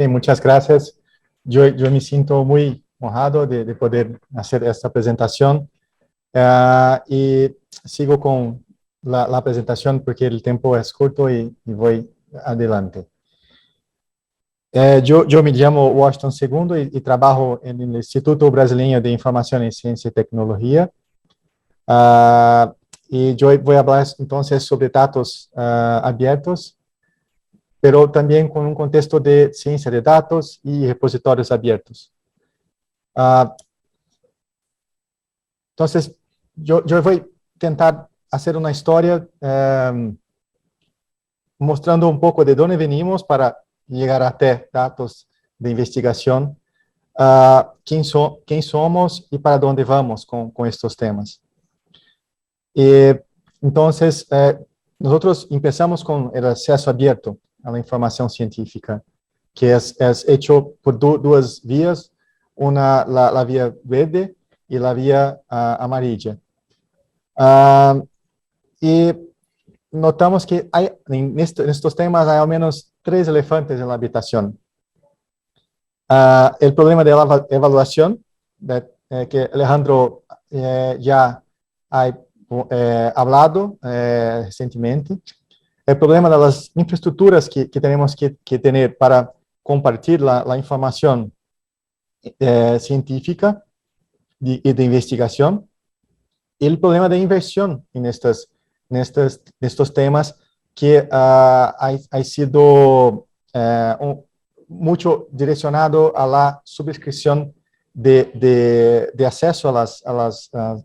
muchas gracias. Yo me siento muy honrado de poder hacer esta presentación y sigo con la presentación porque el tiempo es corto y voy adelante. Yo me llamo Washington Segundo y trabajo en el Instituto Brasileño de Información en Ciencia y Tecnología. Y yo voy a hablar entonces sobre datos abiertos, pero también con un contexto de ciencia de datos y repositorios abiertos. Entonces, yo voy a intentar hacer una historia mostrando un poco de dónde venimos para llegar até datos de investigación, quién somos y para dónde vamos con estos temas. Entonces, nosotros empezamos con el acceso abierto a la información científica, que es hecho por dos vías, la vía verde y la vía amarilla. Y notamos que en estos temas hay al menos 3 elefantes en la habitación. El problema de la evaluación, que Alejandro ya ha hablado recientemente. El problema de las infraestructuras que tenemos que tener para compartir la información científica y de investigación. Y el problema de inversión en estos temas que ha sido mucho direccionado a la suscripción de acceso a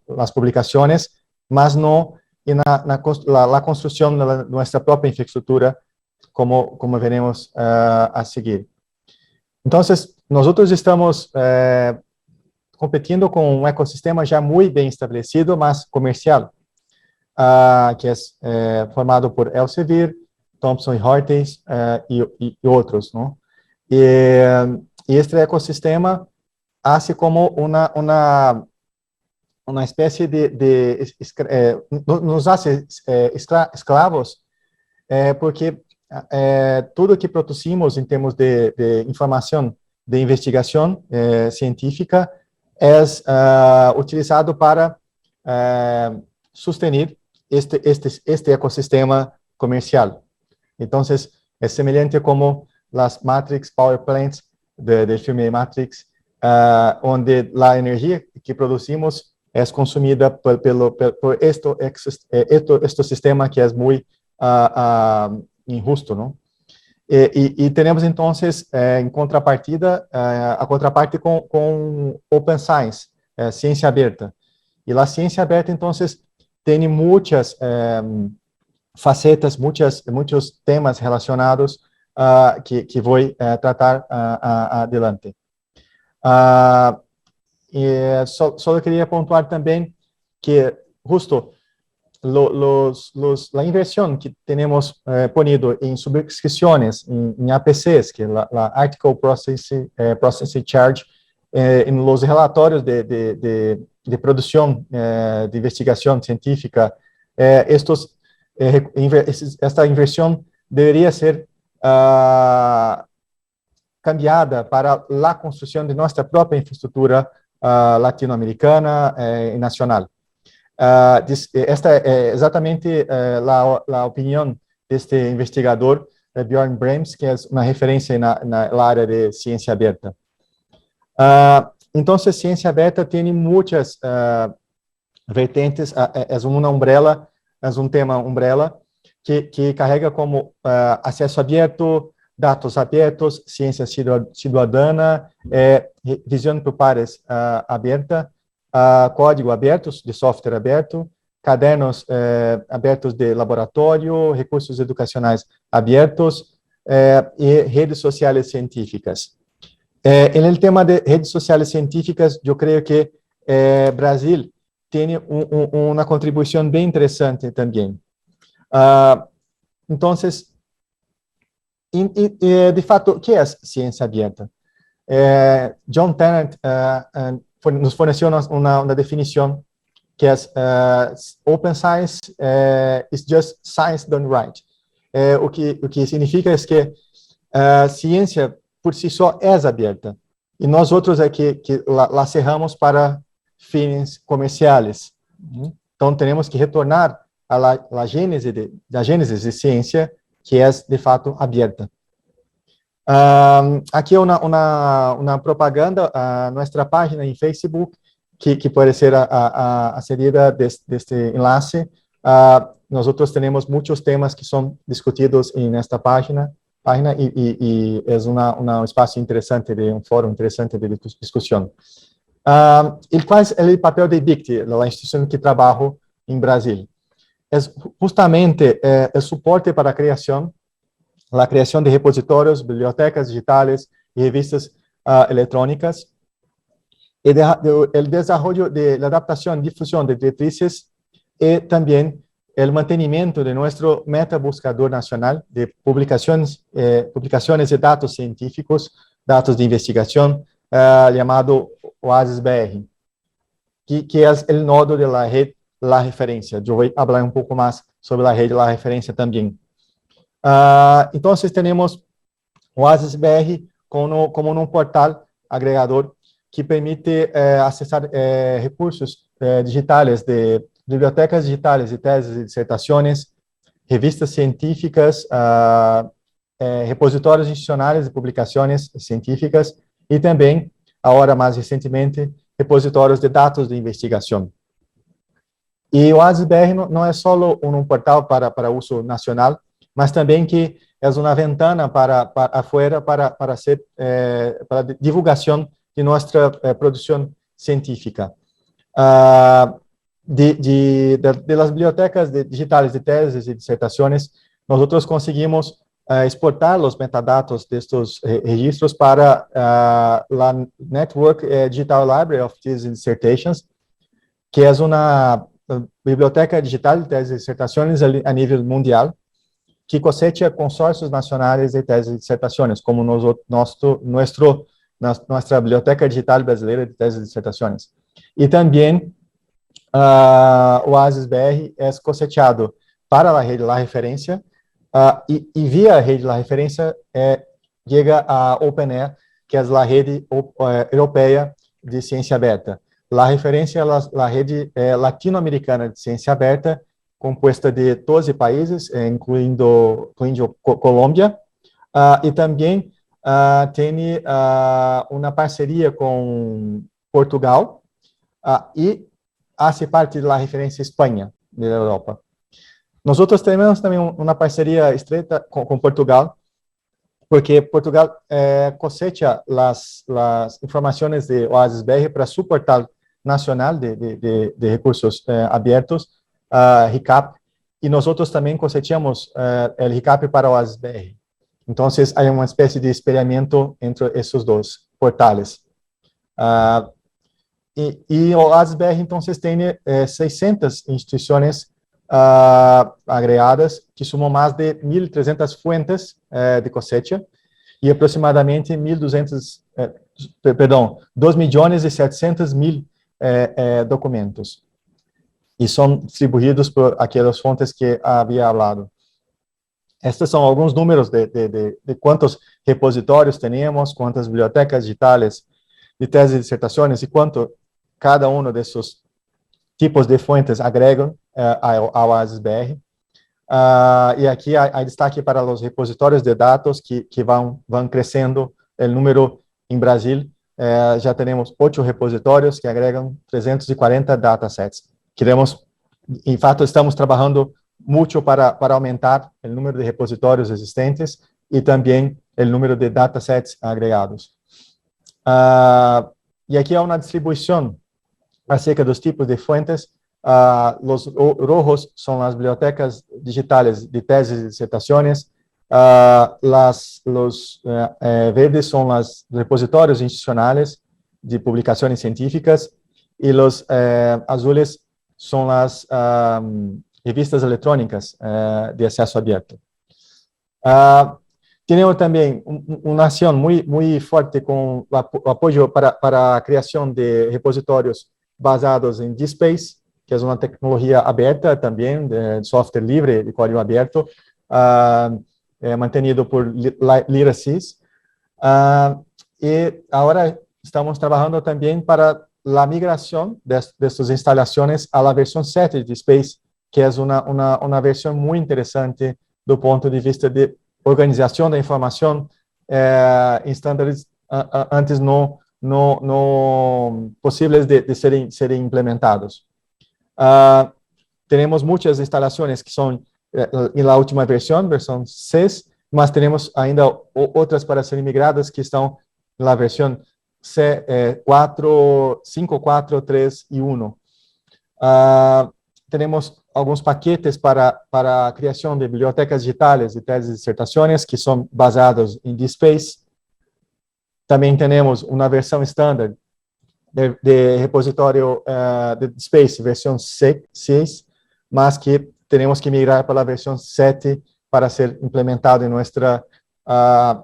las publicaciones, más no en la construcción de nuestra propia infraestructura, como veremos a seguir. Entonces, nosotros estamos competindo con un ecosistema ya muy bien establecido, más comercial, que es formado por Elsevier, Thomson Reuters y otros, ¿no? Y este ecosistema hace como una especie nos hace esclavos, porque tudo que producimos em termos de informação, de investigação científica, é utilizado para sustentar este ecossistema comercial. Então, é semelhante como as Matrix Power Plants do filme Matrix, onde a energia que produzimos é consumida por este sistema que é muito injusto, ¿no? Y tenemos entonces en contrapartida, a contraparte con Open Science, ciencia abierta. Y la ciencia abierta entonces tiene muchas facetas, muchos temas relacionados que voy a tratar adelante. Solo quería puntuar también que justo la inversión que tenemos ponido en suscripciones, en APCs, que es la Article Processing Charge, en los relatorios de producción de investigación científica, esta inversión debería ser cambiada para la construcción de nuestra propia infraestructura latinoamericana y nacional. Esta é exatamente a opinião deste investigador, Bjorn Brems, que é uma referência na área de ciência aberta. Então, ciência aberta tem muitas vertentes, é uma umbrella, é tema umbrella, que carrega como acesso aberto, dados abertos, ciência cidadana, visão por pares aberta, código aberto, de software aberto, cadernos abertos de laboratório, recursos educacionais abertos e redes sociais científicas. No tema de redes sociais científicas, eu creio que Brasil tem uma contribuição bem interessante também. Então, de fato, o que é ciência aberta? John Tennant nos forneceu uma definição que é Open Science is just science done right. O que significa é que ciência por si só é aberta. E nós outros é que la cerramos para fins comerciais. Então, temos que retornar à gênese de ciência, que é, de fato, aberta. Aqui é uma propaganda, nossa página em Facebook, que pode ser a seguida deste enlace. Nós temos muitos temas que são discutidos nesta página e é um espaço interessante, um fórum interessante de discussão. E qual é o papel da IBICT, a instituição que trabalho em Brasil? É justamente o suporte para a criação de repositórios, bibliotecas digitais e revistas eletrônicas, e o desenvolvimento de adaptação e difusão de diretrizes, e também o mantenimento de nosso metabuscador nacional de publicações de dados científicos, dados de investigação, chamado OASIS-BR, que é o nodo da rede La Referência. Eu vou falar um pouco mais sobre a rede La Referência também. Então, temos o OASIS-BR como um portal agregador que permite acessar recursos digitais de bibliotecas digitais de teses e dissertações, revistas científicas, repositórios institucionais de publicações científicas e também, agora mais recentemente, repositórios de dados de investigação. E o OASIS-BR não é só um portal para uso nacional, mas também que é uma ventana para afuera para divulgação de nossa produção científica. Das bibliotecas digitais de teses e dissertações, nós conseguimos exportar os metadados destes registros para a Network Digital Library of Theses and Dissertations, que é uma biblioteca digital de teses e dissertações a nível mundial, que cosecha consórcios nacionais de teses e dissertações, como nossa Biblioteca Digital Brasileira de Teses e Dissertações. E também o OASIS-BR é cosechado para a rede La Referência, e via a rede La Referência chega a OpenAIRE, que é a rede europeia de ciência aberta. La Referência é a rede latino-americana de ciência aberta, composta de 12 países, incluindo Colômbia, e também tem uma parceria com Portugal, e faz parte da referência Espanha, da Europa. Nós temos também uma parceria estreita com Portugal, porque Portugal cosecha as informações de OASIS-BR para su portal nacional de recursos abertos, RICAP, e nós também cosechamos o RICAP para o OASIS-BR. Então, há uma espécie de experimento entre esses dois portais. E o OASIS-BR, então, tem 600 instituições agregadas, que somam mais de 1.300 fontes de cosecha, e aproximadamente 2.700.000 documentos. E são distribuídos por aquelas fontes que havia falado. Estes são alguns números de quantos repositórios temos, quantas bibliotecas digitais de teses e dissertações, e quanto cada um desses tipos de fontes agregam ao OASIS-BR. E aqui há destaque para os repositórios de dados que vão crescendo o número em Brasil. Já temos 8 repositórios que agregam 340 datasets. Em fato, estamos trabalhando muito para aumentar o número de repositórios existentes e também o número de datasets agregados. E aqui há uma distribuição acerca dos tipos de fontes. Os rojos são as bibliotecas digitais de teses e dissertações, os verdes são os repositórios institucionais de publicações científicas, e os azules são as revistas eletrônicas de acesso aberto. Temos também uma ação muito forte com o apoio para a criação de repositórios basados em DSpace, que é uma tecnologia aberta também, de software livre, de código aberto, mantenido por LYRA-SYS. Y ahora estamos trabajando también para la migración de sus instalaciones a la versión 7 de Space, que es una versión muy interesante do ponto de vista de organização da informação em estándares antes não possíveis de serem implementados. Temos muitas instalações que são em la última versão 6, mas temos ainda outras para serem migradas que estão na versão 4, 5, 4, 3 e 1. Temos alguns paquetes para a criação de bibliotecas digitais e teses e dissertações que são basados em DSpace. Também temos uma versão standard de repositório de DSpace, versão 6, mas que temos que migrar para a versão 7 para ser implementado em nossa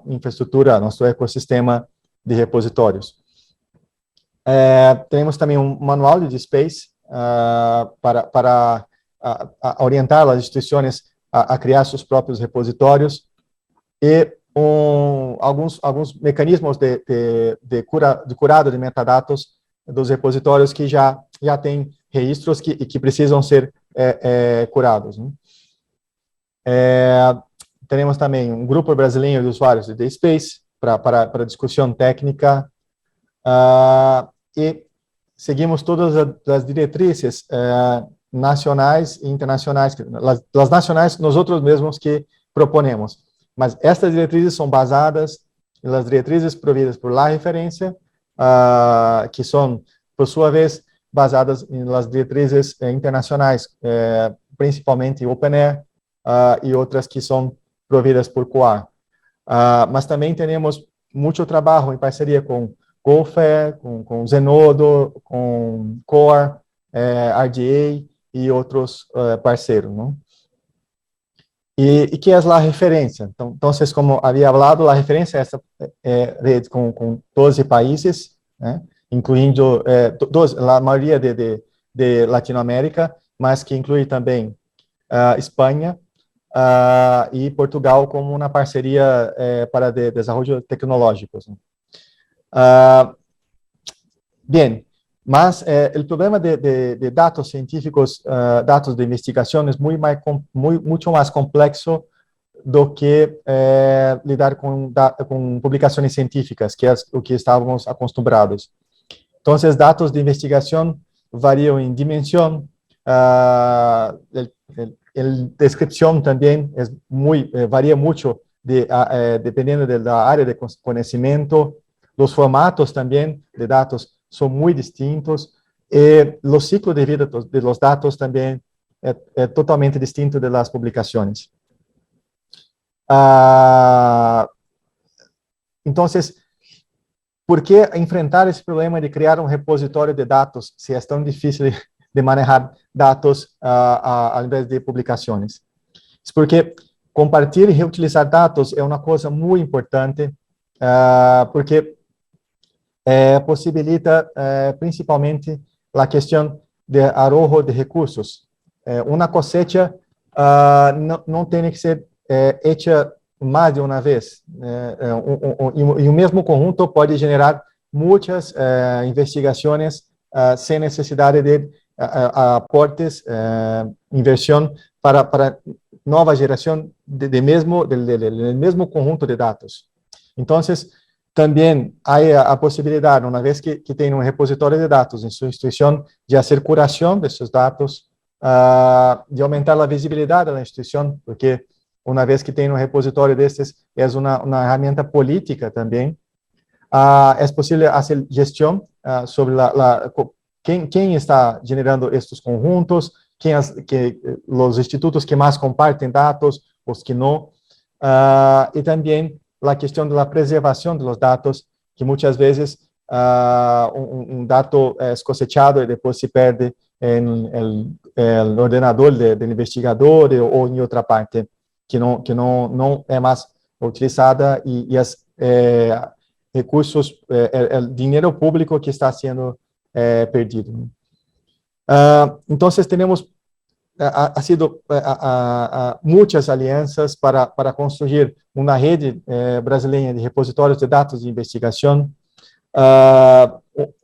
infraestrutura, nosso ecossistema de repositórios. Temos também um manual de DSpace para orientar as instituições a criar seus próprios repositórios e alguns mecanismos de curado de metadados dos repositórios que já têm registros que precisam ser curados. Né? Temos também um grupo brasileiro de usuários de DSpace para discussão técnica e seguimos todas as diretrizes nacionais e internacionais, as nacionais nós outros mesmos que proponemos, mas estas diretrizes são basadas nas diretrizes providas por La Referência, que são, por sua vez, basadas nas diretrizes internacionais, principalmente OpenAIRE, e outras que são providas por COAR. Mas também temos muito trabalho em parceria com Goldfair, com Zenodo, com Core, RDA e outros parceiros. Não? E que é a referência? Então, como havia falado, a referência é essa rede com 12 países, né? Incluindo a maioria de Latinoamérica, mas que inclui também Espanha e Portugal como uma parceria para desenvolvimento tecnológico. Bem, mas o problema de dados científicos, dados de investigação, é muito mais complexo do que lidar com publicações científicas, que é o que estávamos acostumados. Então, os dados de investigação variam em dimensão, a descrição também varia muito dependendo da área de conhecimento. Os formatos também de dados são muito distintos e o ciclo de vida dos dados também é totalmente distinto das publicações. Então, por que enfrentar esse problema de criar um repositório de dados se é tão difícil de manejar dados ao invés de publicações? É porque compartilhar e reutilizar dados é uma coisa muito importante, porque possibilita principalmente a questão de arrojo de recursos. Uma cosecha não tem que ser hecha mais de uma vez. E o mesmo conjunto pode gerar muitas investigações sem necessidade de aportes, inversão para nova geração do mesmo conjunto de dados. Então, também há a possibilidade, uma vez que tem um repositório de dados em sua instituição, de fazer curação desses dados, de aumentar a visibilidade da instituição, porque uma vez que tem um repositório desses, é uma ferramenta política também. É possível fazer gestão sobre quem está generando estes conjuntos, os institutos que mais compartem dados, os que não, e também a questão da preservação dos dados, que muitas vezes dado é cosechado e depois se perde no ordenador do investigador ou em outra parte que não é mais utilizada e os recursos, dinheiro público que está sendo perdido. Então, temos ha sido muitas alianças para construir uma rede brasileira de repositórios de dados de investigação.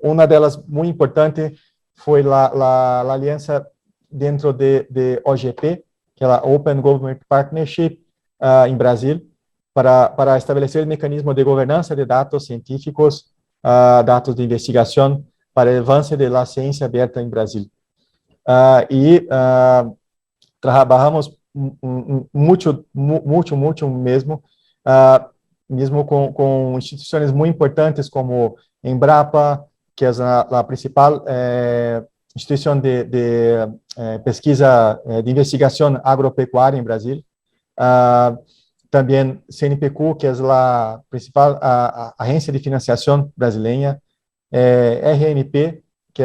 Uma delas muito importante foi a aliança dentro de OGP, que é a Open Government Partnership, em Brasil, para estabelecer mecanismos de governança de dados científicos, dados de investigação, para o avanço da ciência aberta em Brasil. Trabalhamos muito mesmo, mesmo com instituições muito importantes como Embrapa, que é a principal instituição de pesquisa, de investigação agropecuária em Brasil. Também CNPq, que é a principal agência de financiação brasileira. RNP, que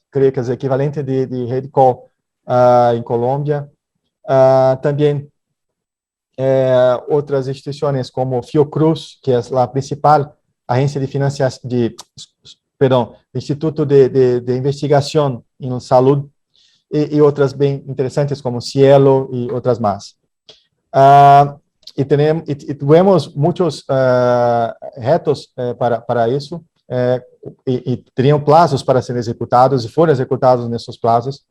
creio que é o equivalente de Redcall em Colômbia. Também outras instituições como Fiocruz, que é a principal agência de financiação, Instituto de Investigação em Saúde, e outras bem interessantes como Cielo e outras mais. E tivemos muitos retos para isso, e teriam prazos para serem executados, e foram executados nesses prazos.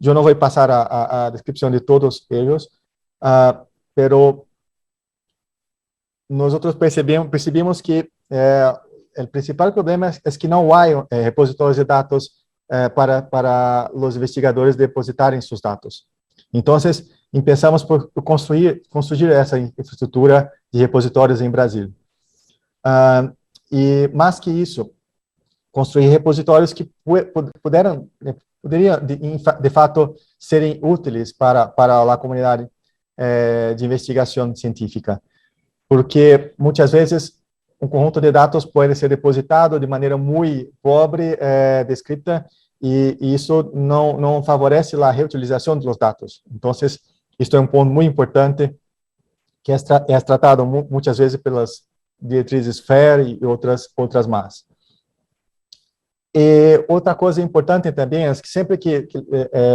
Eu não vou passar a descrição de todos eles, pero nós percebemos que o principal problema é que não há repositórios de dados para os investigadores depositarem seus dados. Então, começamos por construir essa infraestrutura de repositórios em Brasil. E mais que isso, construir repositórios que poderiam, de fato, serem úteis para a comunidade de investigação científica. Porque, muitas vezes, um conjunto de dados pode ser depositado de maneira muito pobre, descrita, e isso não favorece a reutilização dos dados. Então, isto é um ponto muito importante que é tratado muitas vezes pelas diretrizes FAIR e outras mais. E outra coisa importante também é que sempre que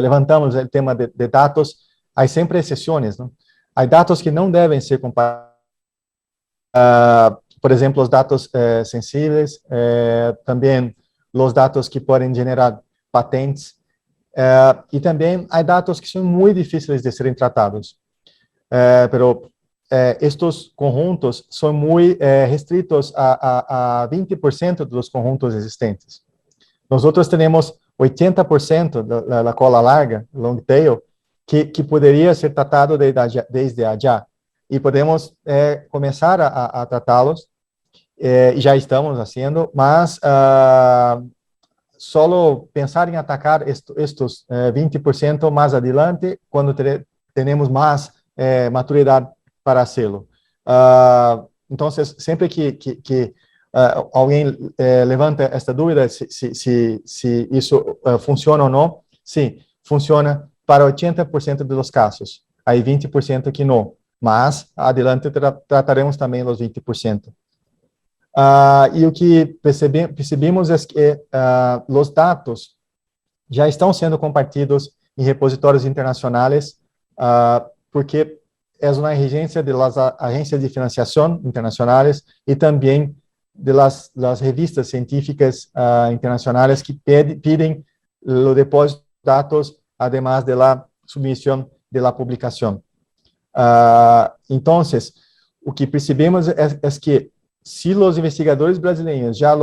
levantamos o tema de dados, há sempre exceções, não? Há dados que não devem ser compartilhados. Por exemplo, os dados sensíveis, também os dados que podem gerar patentes, e também há dados que são muito difíceis de serem tratados. Pero estes conjuntos são muito restritos a 20% dos conjuntos existentes. Nós temos 80% da cola larga, long tail, que poderia ser tratado desde já. E podemos começar a tratá-los, e já estamos fazendo, mas só pensar em atacar estes 20% mais adiante, quando temos mais maturidade para fazê-lo. Então, sempre que alguém levanta esta dúvida se isso funciona ou não, sim, funciona para 80% dos casos, aí 20% que não, mas adiante trataremos também os 20%. E o que percebemos é que os dados já estão sendo compartilhados em repositórios internacionais, porque é uma exigência das agências de financiação internacionais e também das revistas científicas internacionais que pedem o depósito de dados, además de la submissão de la publicação. Então, o que percebemos é que se os investigadores brasileiros já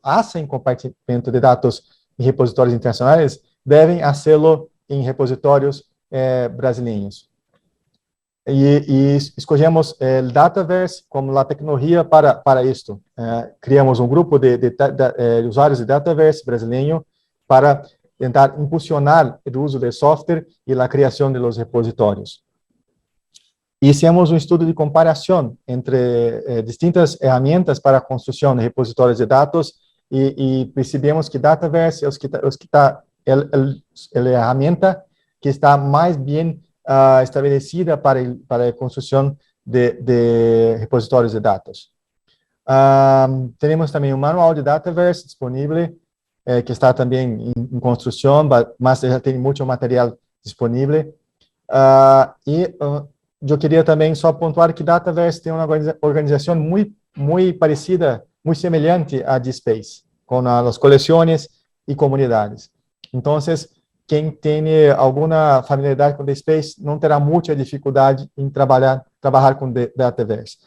fazem compartilhamento de dados em repositórios internacionais, devem fazê-lo em repositórios brasileiros. E escolhemos o Dataverse como a tecnologia para isto. Criamos um grupo de usuários de Dataverse brasileiro para tentar impulsionar o uso de software e a criação de los repositórios. E fizemos um estudo de comparação entre distintas ferramentas para a construção de repositórios de dados e percebemos que Dataverse é a ferramenta que está mais bem estabelecida para a construção de repositórios de dados. Temos também um manual de Dataverse disponível que está também em construção, mas já tem muito material disponível. Eu queria também só pontuar que Dataverse tem uma organização muito parecida, muito semelhante à DSpace, com as coleções e comunidades. Então, quem tem alguma familiaridade com DSpace não terá muita dificuldade em trabalhar com Dataverse.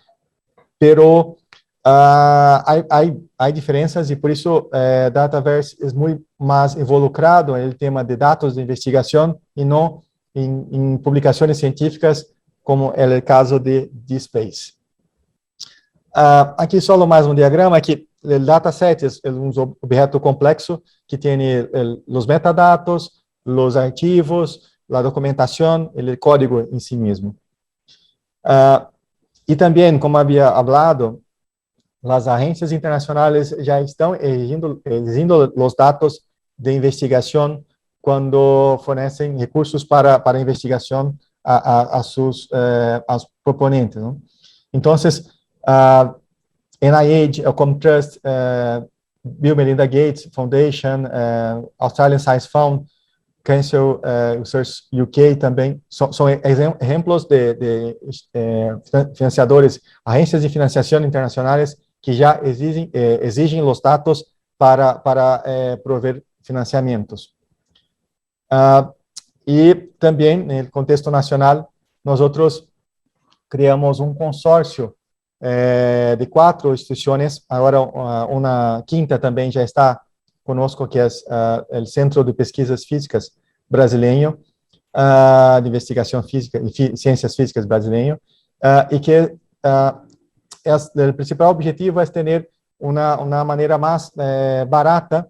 Pero há diferenças e por isso Dataverse é muito mais involucrado no tema de dados de investigação e não em publicações científicas, como é o caso de DSpace. Aqui só mais um diagrama que o dataset é um objeto complexo que tem os metadados, os arquivos, a documentação, o código em si mesmo. E também, como havia falado, as agências internacionais já estão exigindo os dados de investigação quando fornecem recursos para investigação a seus proponentes. Não? Então, NIH, o Comtrust, Bill Melinda Gates Foundation, Australian Science Fund, Cancer Research UK também são exemplos de financiadores, agências de financiação internacionais que já exigem os dados para prover financiamentos. E também, no contexto nacional, nós criamos um consórcio de 4 instituições, agora uma quinta também já está conosco, que é o Centro de Pesquisas Físicas Brasileiro, de Investigação Física e Ciências Físicas Brasileiro, e que o principal objetivo é ter uma maneira mais barata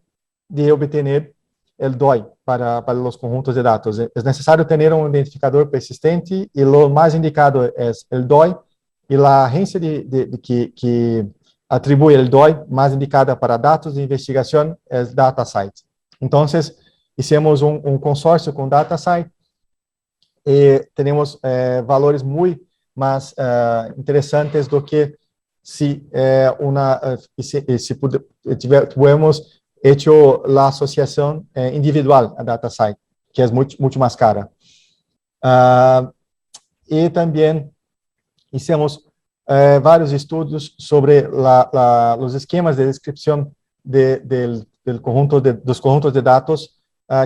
de obter o DOI para os conjuntos de dados. É necessário ter um identificador persistente e o mais indicado é o DOI, e a agência que atribui o DOI mais indicada para dados de investigação é DataCite. Então, hicimos um consórcio com DataCite e temos valores muito mais interessantes do que se tivéssemos hecho a associação individual a DataCite, que é muito mais cara. E também hicimos vários estudos sobre os esquemas de descrição dos conjuntos de dados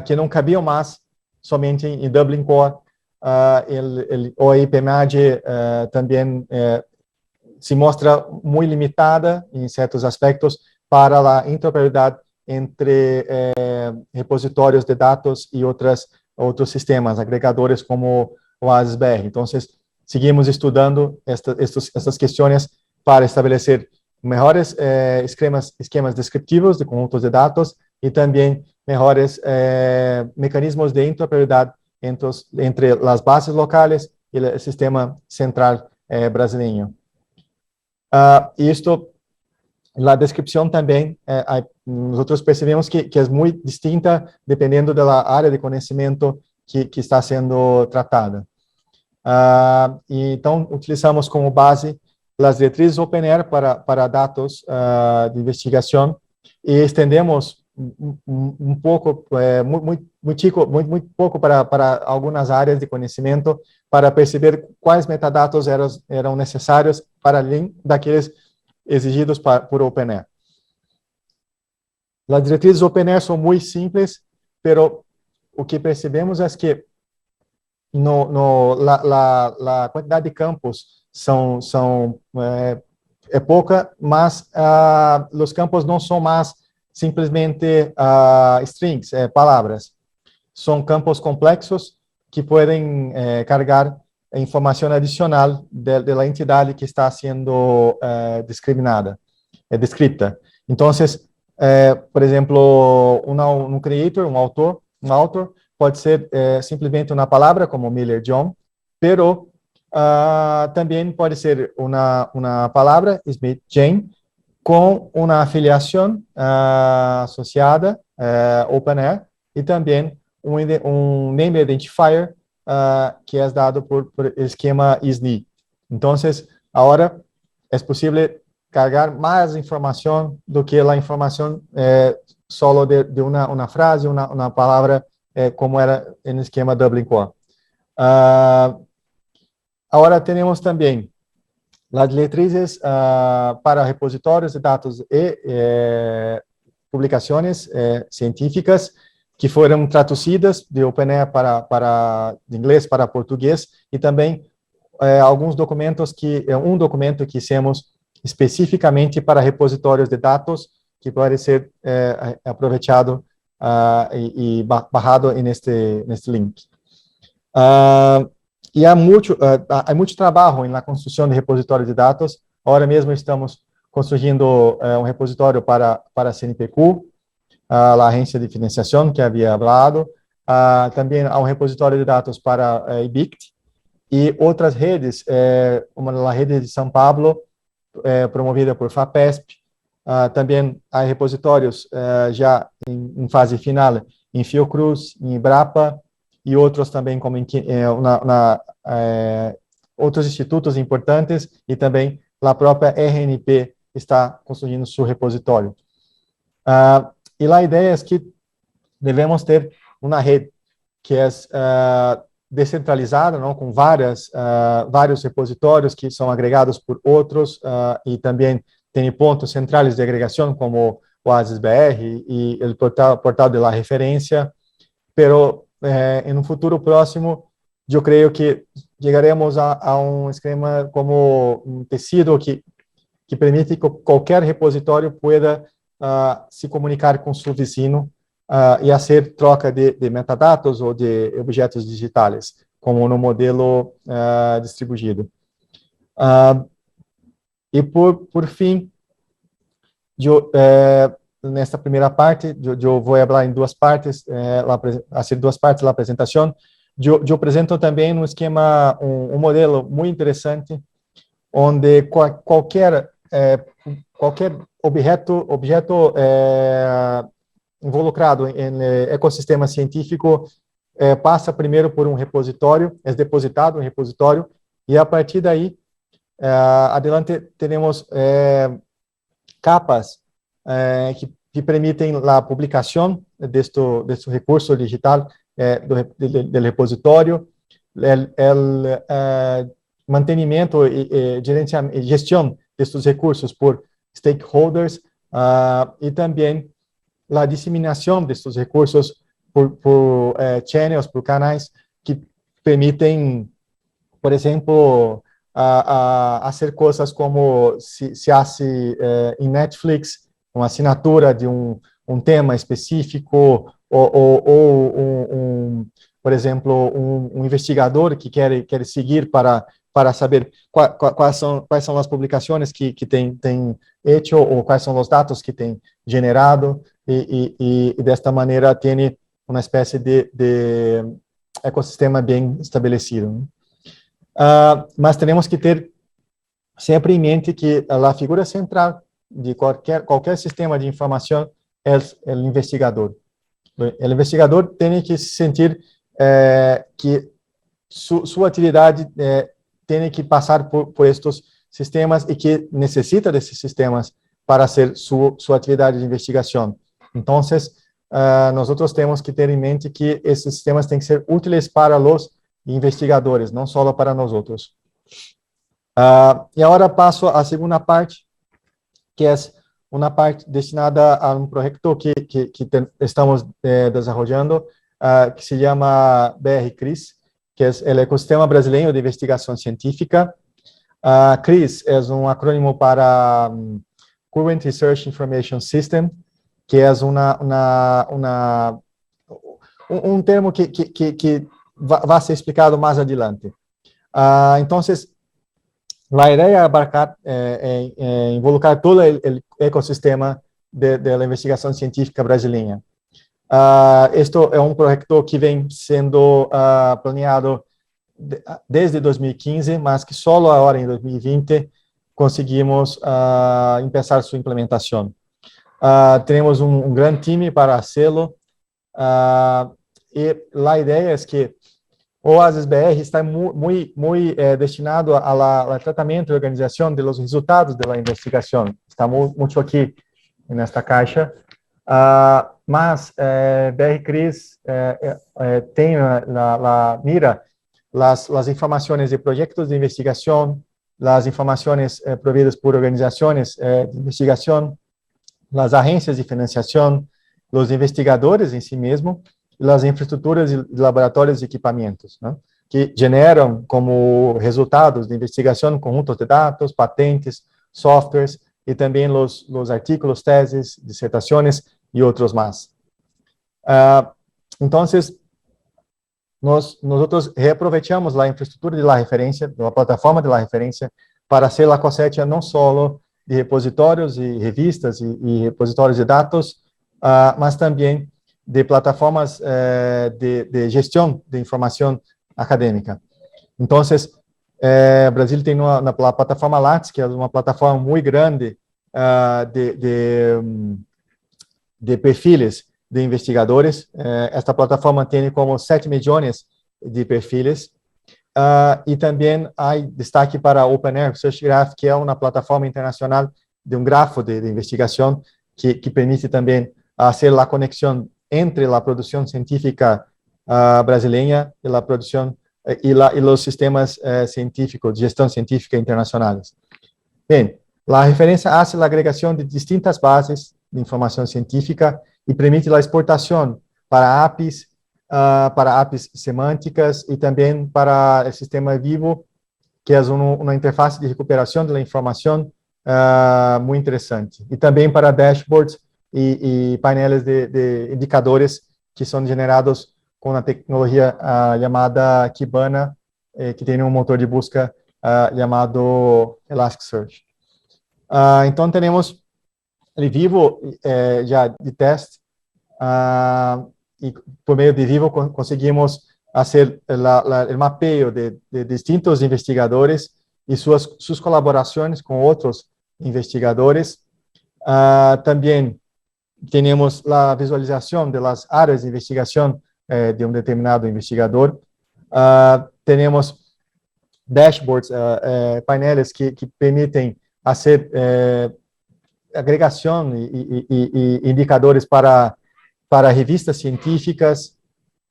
que não cabiam mais somente em Dublin Core. O IPMAG também se mostra muito limitada em certos aspectos para a interoperabilidade entre repositórios de dados e outros sistemas agregadores como o ASBR. Então, seguimos estudando essas questões para estabelecer melhores esquemas descriptivos de conjuntos de dados e também melhores mecanismos de interoperabilidade entre as bases locais e o sistema central brasileiro. A descrição também, nós percebemos que é muito distinta dependendo da área de conhecimento que está sendo tratada. Então, utilizamos como base as diretrizes OpenAIRE para dados de investigação e estendemos um pouco, muito pouco para algumas áreas de conhecimento para perceber quais metadados eram necessários para além daqueles exigidos por OpenAIRE. As diretrizes OpenAIRE são muito simples, pero o que percebemos é que a quantidade de campos é pouca, mas os campos não são mais simplesmente strings, palavras. São campos complexos que podem carregar informação adicional da entidade que está sendo descrita. Então, por exemplo, um creator, um autor pode ser simplesmente uma palavra, como Miller John, pero também pode ser uma palavra, Smith Jane, com uma afiliação associada, OpenAIRE, e também um name identifier que é dado por esquema SNI. Então, agora é possível carregar mais informação do que a informação solo de una frase, una palabra, como era en el esquema Dublin Core. Ahora tenemos también las directrices para repositorios de datos y publicaciones científicas que fueron traducidas de OpenAI de inglês para português, e também alguns documentos um documento que hicimos especificamente para repositórios de dados, que pode ser aproveitado e barrado neste link. E há muito trabalho na construção de repositórios de dados. Agora mesmo estamos construindo um repositório para a CNPq, a agência de financiação que havia falado. Também há um repositório de dados para a IBICT e outras redes, uma rede de São Paulo, promovida por FAPESP. Também há repositórios já em fase final em Fiocruz, em Embrapa, e outros também, como outros institutos importantes, e também a própria RNP está construindo seu repositório. E a ideia é que devemos ter uma rede que é descentralizada, não, com vários repositórios que são agregados por outros, e também tem pontos centrais de agregação, como o ASIS-BR e o portal de la referência, pero em um futuro próximo, eu creio que chegaremos a um esquema como um tecido que permite que qualquer repositório pueda se comunicar com seu vizinho e fazer troca de metadados ou de objetos digitais, como no modelo distribuído. E por fim, nesta primeira parte, eu vou falar em duas partes, da apresentação. Eu apresento também um esquema, um modelo muito interessante, onde qualquer objeto involucrado em ecossistema científico passa primeiro por um repositório, é depositado em repositório, e a partir daí, adelante, teremos capas que permitem a publicação deste recurso digital do repositório, mantenimento e gestão destes recursos por stakeholders, e também a disseminação destes recursos por channels, por canais que permitem, por exemplo, fazer coisas como se hace em Netflix, uma assinatura de um tema específico, ou por exemplo, um investigador que quer seguir para saber quais são as publicações que tem hecho, ou quais são os dados que tem generado, e desta maneira tem uma espécie de ecossistema bem estabelecido. Mas temos que ter sempre em mente que a figura central de qualquer sistema de informação é o investigador. O investigador tem que se sentir que sua atividade tem que passar por estes sistemas e que necessita desses sistemas para fazer sua atividade de investigação. Então, nós temos que ter em mente que esses sistemas têm que ser úteis para os investigadores, não só para nós outros. E agora passo à segunda parte, que é uma parte destinada a um projeto que estamos desenvolvendo, que se chama BR-CRIS, que é o Ecossistema Brasileiro de Investigação Científica. CRIS é um acrônimo para Current Research Information System, que é um termo que vai ser explicado mais adiante. Então, a ideia é abarcar, involucrar todo o ecossistema da investigação científica brasileira. Este é um projeto que vem sendo planeado desde 2015, mas que só agora, em 2020, conseguimos começar sua implementação. Temos um grande time para fazê-lo, e a ideia é que o ASIS-BR está muito destinado ao tratamento e organização dos resultados da investigação. Está muito aqui nesta caixa. Mas BR CRIS tem la mira las informaciones de proyectos de investigación, las informaciones providas por organizaciones de investigación, las agencias de financiación, los investigadores en sí mismos, las infraestructuras de laboratorios y equipamientos, ¿no? Que generan como resultados de investigación conjuntos de datos, patentes, softwares y también los artículos, tesis, disertaciones y otros más. Entonces, nosotros reaprovechamos la infraestructura de la referencia, de la plataforma de la referencia, para hacer la cosecha no solo de repositorios y revistas y repositorios de datos, mas también de plataformas de gestión de información académica. Entonces, Brasil tem uma plataforma Lattes, que é uma plataforma muito grande de perfiles de investigadores. Esta plataforma tem como 7 milhões de perfiles. E também há destaque para a OpenAir Research Graph, que é uma plataforma internacional de grafo de investigação que permite também fazer a conexão entre a produção científica brasileira e a produção e os sistemas científicos, de gestão científica internacionais. Bem, a referência hace a agregação de distintas bases de informação científica e permite a exportação para APIs semânticas e também para o sistema vivo, que é uma interface de recuperação da informação muito interessante. E também para dashboards e painéis de indicadores que são gerados com a tecnologia chamada Kibana, que tem um motor de busca chamado Elasticsearch. Então, temos o Vivo já de teste, e por meio de Vivo conseguimos fazer o mapeio de distintos investigadores e suas colaborações com outros investigadores. Também temos a visualização das áreas de investigação de determinado investigador. Temos dashboards, painéis que permitem fazer agregação e indicadores para revistas científicas,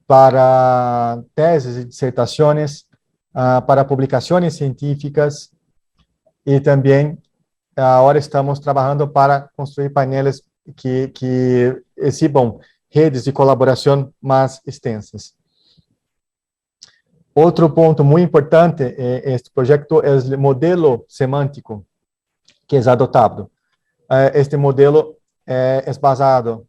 para teses e dissertações, para publicações científicas, e também agora estamos trabalhando para construir painéis que exibam redes de colaboração mais extensas. Outro ponto muito importante este projeto é o modelo semântico que é adotado. Este modelo é basado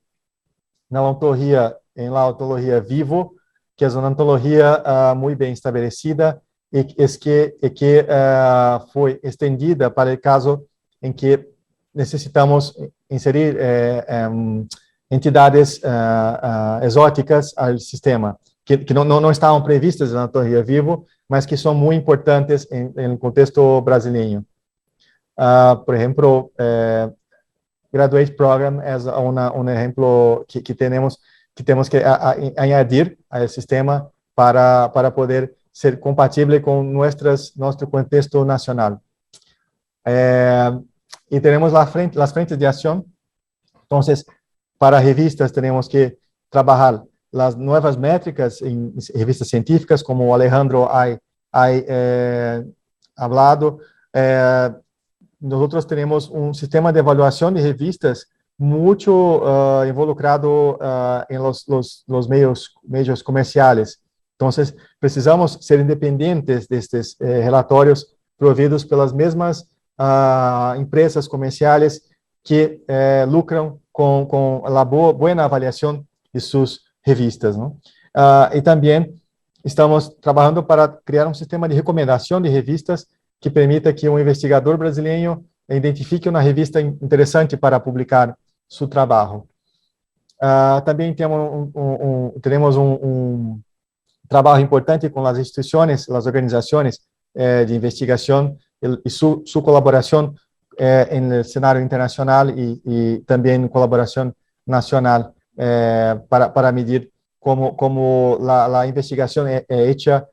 na ontologia Vivo, que é uma ontologia muito bem estabelecida e que foi estendida para o caso em que necessitamos inserir entidades exóticas ao sistema, que não estavam previstas na ontologia Vivo, mas que são muito importantes no contexto brasileiro. Por exemplo, Graduate Program é um exemplo que temos que añadir ao sistema para poder ser compatível com nosso contexto nacional. E temos as frentes de ação. Então, para revistas, temos que trabalhar as novas métricas em revistas científicas, como o Alejandro ha hablado. Nós temos um sistema de avaliação de revistas muito involucrado em los meios comerciais. Então, precisamos ser independentes destes relatórios providos pelas mesmas empresas comerciais que lucram com a boa avaliação de suas revistas, não? E também estamos trabalhando para criar um sistema de recomendação de revistas que permita que um investigador brasileiro identifique uma revista interessante para publicar seu trabalho. Também teremos um trabalho importante com as instituições, as organizações de investigação e sua colaboração no cenário internacional e também colaboração nacional para medir como a investigação é feita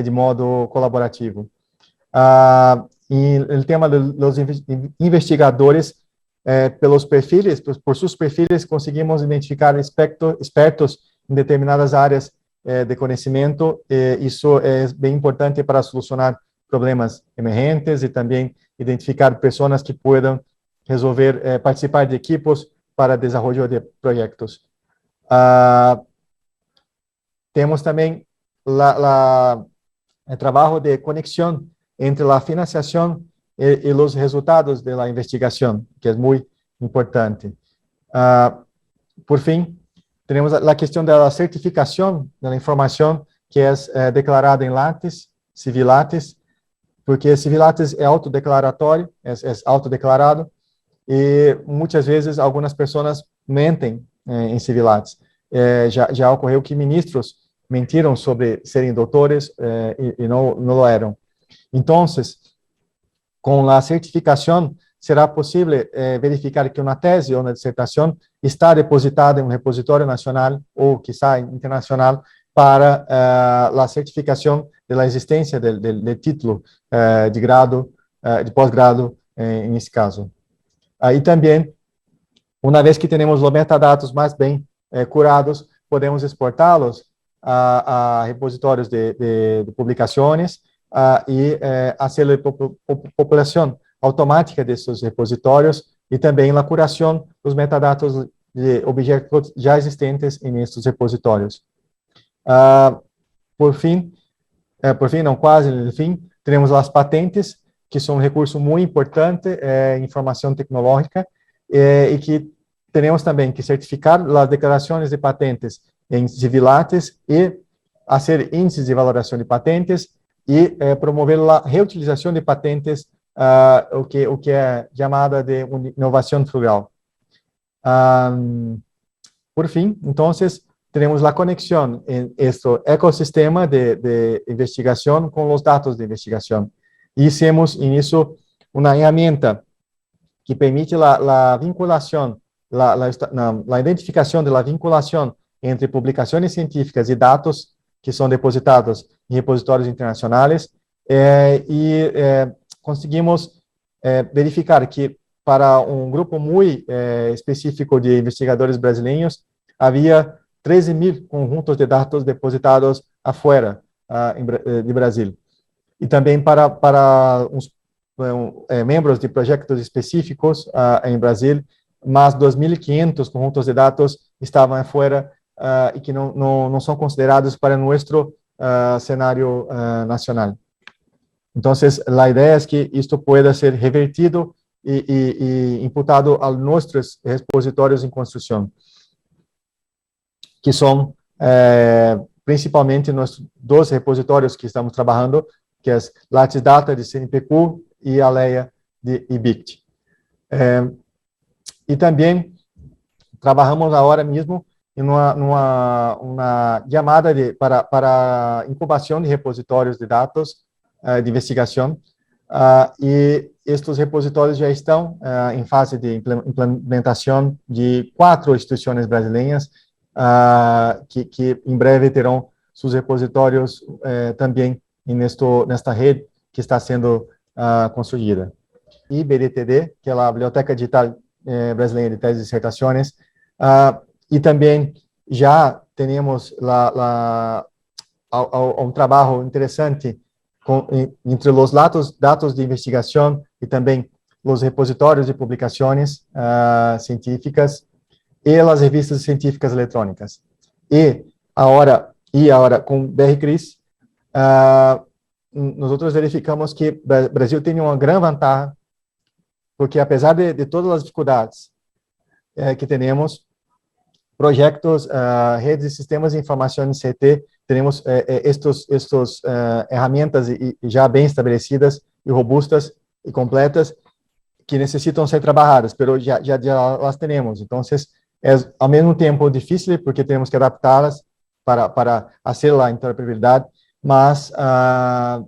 de modo colaborativo. E o tema dos investigadores pelos perfiles, por seus perfiles, conseguimos identificar expertos em determinadas áreas de conhecimento. Isso é bem importante para solucionar problemas emergentes e também identificar pessoas que possam resolver, participar de equipos para desenvolvimento de projetos. Temos também o trabalho de conexão entre a financiação e os resultados da investigação, que é muito importante. Por fim, temos a questão da certificação da informação, que é declarada em Lattes, Civilattes, porque Civilattes é autodeclaratório, é autodeclarado, e muitas vezes algumas pessoas mentem em Civilattes. Já ocorreu que ministros mentiram sobre serem doutores e não eram. Então, com a certificação, será possível verificar que uma tese ou uma dissertação está depositada em um repositório nacional ou, quiçá, internacional para a certificação da existência do título de grado, de pós-grado, nesse caso. E também, uma vez que temos os metadados mais bem curados, podemos exportá-los a repositórios de publicações e fazer a população automática desses repositórios e também a curação dos metadados de objetos já existentes nesses repositórios. Por fim, temos as patentes, que são um recurso muito importante em informação tecnológica e que temos também que certificar as declarações de patentes em Civilattes e fazer índices de valoração de patentes e promover a reutilização de patentes, o que é chamada de inovação frugal. Por fim, então, temos a conexão em este ecossistema de investigação com os dados de investigação. E hicimos nisso uma ferramenta que permite a vinculação, a identificação da vinculação entre publicações científicas e dados que são depositados em repositórios internacionais, e conseguimos verificar que para um grupo muito específico de investigadores brasileiros, havia 13.000 conjuntos de dados depositados afuera de Brasil. E também para uns membros de projetos específicos em Brasil, mais 2.500 conjuntos de dados estavam afuera e que não são considerados para nosso cenário nacional. Então, a ideia é que isto pueda ser revertido e imputado a nossos repositórios em construção, que são principalmente nos dois repositórios que estamos trabalhando, que é Lattes Data de CNPq e a Leia de IBICT. E também trabalhamos agora mesmo em uma chamada para incubação de repositórios de dados de investigação, e estes repositórios já estão em fase de implementação de 4 instituições brasileiras, que em breve terão seus repositórios também nesta rede que está sendo construída. E BDTD, que é a Biblioteca Digital Brasileira de Teses e Dissertações, e também já temos um trabalho interessante entre os dados de investigação e também os repositórios de publicações científicas e as revistas científicas eletrônicas. E agora com BRCRIS, nós verificamos que o Brasil tem uma grande vantagem, porque apesar de todas as dificuldades que temos, projetos, redes e sistemas de informação em CT, temos estas ferramentas já bem estabelecidas e robustas e completas que necessitam ser trabalhadas, mas já as temos. Então, é ao mesmo tempo difícil, porque temos que adaptá-las para fazer a interoperabilidade, mas há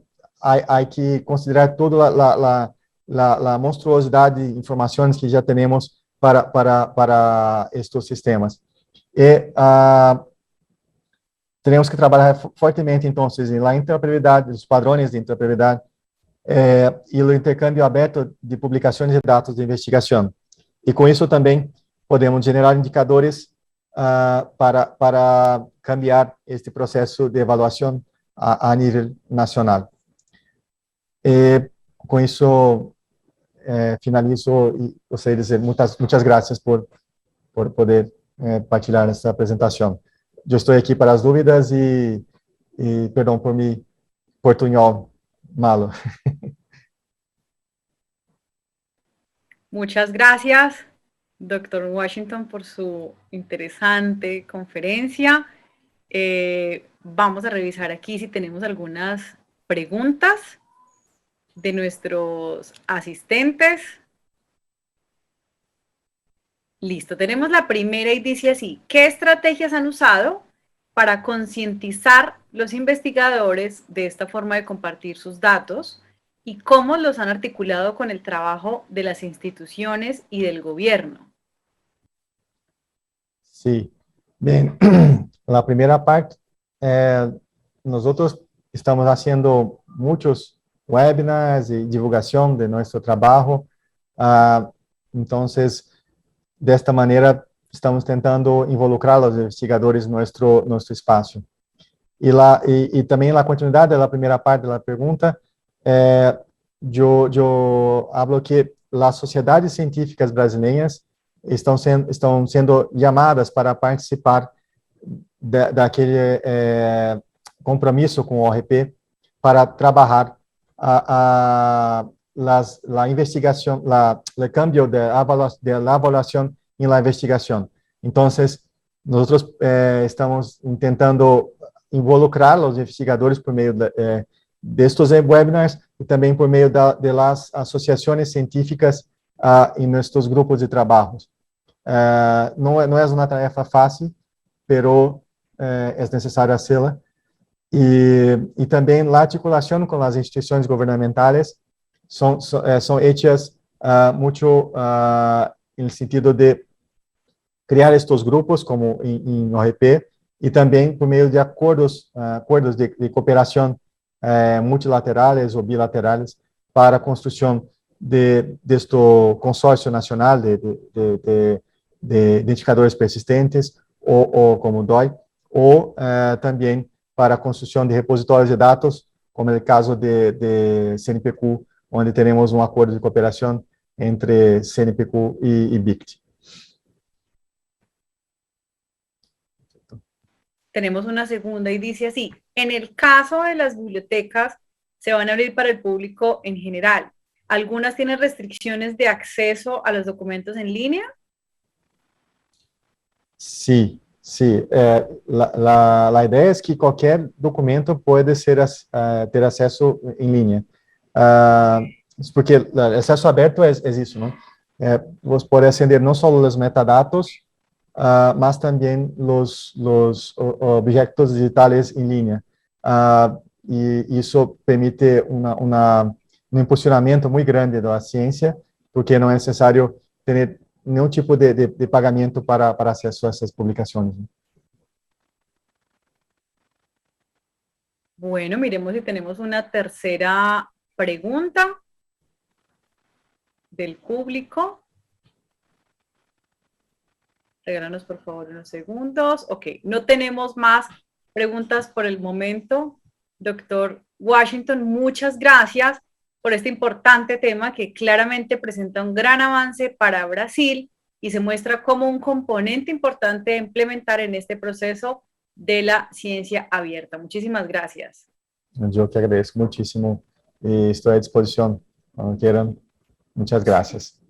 que considerar toda a monstruosidade de informações que já temos para estes sistemas. E teremos que trabalhar fortemente, então, na interoperabilidade, os padrões de interoperabilidade, e o intercâmbio aberto de publicações de dados de investigação. E com isso também podemos generar indicadores para cambiar este processo de avaliação a nível nacional. E, com isso, finalizo e gostaria de dizer muitas graças por poder partilhar essa apresentação. Eu estou aqui para as dúvidas e perdão por mi portunhol malo. Muchas gracias, doctor Washington, por su interesante conferencia. Vamos a revisar aquí si tenemos algunas preguntas de nuestros asistentes. Listo, tenemos la primera y dice así: ¿qué estrategias han usado para concientizar los investigadores de esta forma de compartir sus datos y cómo los han articulado con el trabajo de las instituciones y del gobierno? Sí, bien, la primera parte, nosotros estamos haciendo muchos webinars y divulgación de nuestro trabajo, entonces, de esta manera, estamos tentando involucrar a los investigadores en nuestro espacio. Y también la continuidad de la primera parte de la pregunta, yo hablo que las sociedades científicas brasileñas estão sendo chamadas para participar daquele compromisso com o ORP para trabalhar a investigação, o cambio de avaliação em la investigação. Então, nós estamos tentando involucrar os investigadores por meio destes webinars e também por meio de las associações científicas em nossos grupos de trabalho. Não é uma tarefa fácil, pero é necessário fazê-la. E também a articulação com as instituições governamentais são hechas muito no sentido de criar estes grupos, como em ORP, e também por meio de acordos de cooperação multilaterais ou bilaterais para a construção deste consórcio nacional de indicadores persistentes, ou como DOI, ou também para a construção de repositórios de dados, como é o caso de CNPq, onde teremos um acordo de cooperação entre CNPq e BICT. Tenemos una segunda y dice así: en el caso de las bibliotecas, se van a abrir para el público en general. ¿Algunas tienen restricciones de acceso a los documentos en línea? Sí. La idea es que cualquier documento puede ter acesso em linha. Porque o acesso aberto é isso, não? Você pode aceder não só os metadados, mas também os objetos digitais em linha. E isso permite um impulsionamento muito grande da ciência, porque não é necessário ter nenhum tipo de pagamento para acesso a essas publicações. Bueno, miremos si tenemos una tercera pregunta del público. Regálanos por favor unos segundos. Ok, no tenemos más preguntas por el momento. Doctor Washington, muchas gracias por este importante tema que claramente presenta un gran avance para Brasil y se muestra como un componente importante de implementar en este proceso de la ciencia abierta. Muchísimas gracias. Eu que agradeço muitíssimo e estou à disposição quando queiram. Muitas graças.